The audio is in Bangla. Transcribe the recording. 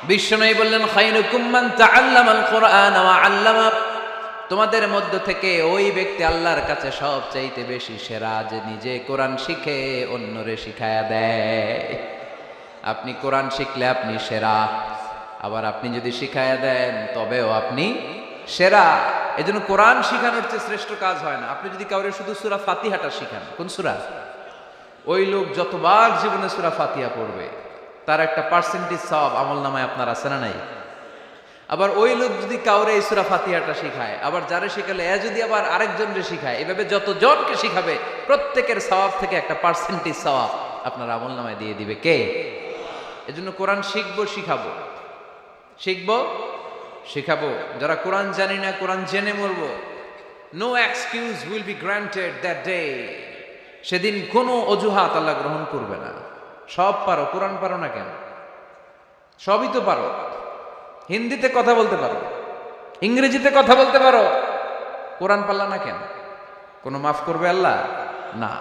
বিশ্বনবী বললেন, খায়রুকুম মান তাআল্লামাল কুরআন ওয়া আল্লামা, তোমাদের মধ্য থেকে ওই ব্যক্তি আল্লাহর কাছে সবচাইতে বেশি সেরা, যে নিজে কোরআন শিখে অন্যরে শিখায়া দেয়। আপনি কোরআন শিখলে আপনি সেরা, আবার আপনি যদি শিখায়া দেন তবেও আপনি সেরা। এজন্য কোরআন শিখানোর চেয়ে শ্রেষ্ঠ কাজ হয় না। আপনি যদি কাউরে শুধু সূরা ফাতিহাটা শিখান, কোন সূরা, ওই লোক যতবার জীবনে সূরা ফাতিহা পড়বে তার একটা পার্সেন্টেজ সওয়াব আমলনামায় আপনার আছে না নাই? আবার ওই লোক যদি কাউরে এই সূরা ফাতিহাটা শিখায়, আবার যারে শিখালে এ যদি আবার আরেকজনকে শিখায়, এভাবে যতজনকে শিখাবে প্রত্যেকের সওয়াব থেকে একটা পার্সেন্টেজ সওয়াব আপনার আমলনামায় দিয়ে দিবে কে? এজন্য কোরআন শিখবো, শিখাবো, শিখবো, শিখাবো। যারা কোরআন জানি না, কোরআন জেনে মরবো, no excuse will be granted that day. সেদিন কোনো অজুহাত আল্লাহ গ্রহণ করবে না। সব পারো, কোরআন পারো না কেন? সবই তো পারো। হিন্দিতে কথা বলতে পারো, ইংরেজিতে কথা বলতে পারো, কোরআন পারলা না কেন? কোনো মাফ করবে আল্লাহ? না।